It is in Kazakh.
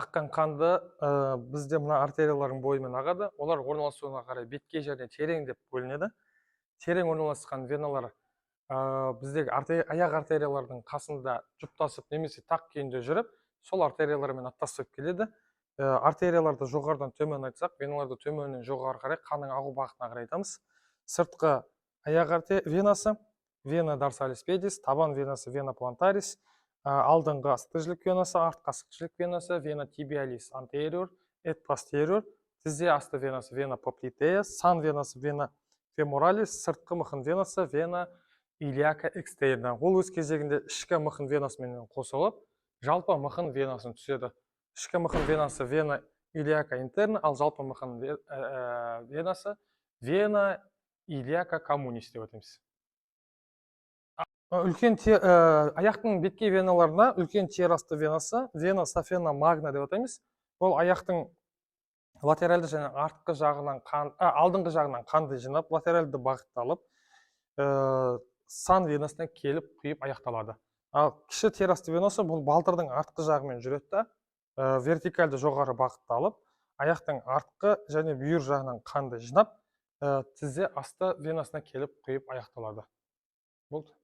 аққан қанды бізде мына артериялардың бойымен ағады. Олар орналасуына қарай бетке және терең деп бөлінеді. Терең орналасқан веналар біздегі аяқ артериялардың қасында жұптасып немесе тақ күйінде жүріп, сол артериялармен аттасып келеді. Артерияларды жоғарыдан төмен айтсақ, веналарды төменнен жоғары қарай қанның ағу бағытына қарай айтамыз. Сыртқы аяқ венасы, вена дорсалис педис, табан венасы, вена плантарис, алдыңғы астыжілік венасы, артқы сыртқышілік венасы, вена тибиалис антериор, эт постериор, тізе асты венасы, вена поплитея, сан венасы, вена феморалис, сыртқы мықын венасы, вена илиака экстерна. Ол өз кезегінде ішкі мықын венасымен қосылып, жалпы мықын венасын түседі. Ішкі мықын венасы вена илиака интерна, ал жалпы мықын венасы вена илиака коммунис деп айтамыз. Үлкен аяқтың бетке веналарына үлкен терасты венасы, вена сафена магна деп атаймыз. Ол аяқтың латеральды және артқы жағынан алдыңғы жағынан қанды жинап, латеральды бағытталып, сан венасына келіп құйып аяқталады. Ал кіші терасты венасы бұл балтырдың артқы жағымен жүреді, вертикальды жоғары бағытталып, аяқтың артқы және бүйір жағынан қанды жинап, тізе асты венасына келіп құйып аяқталады. Болды.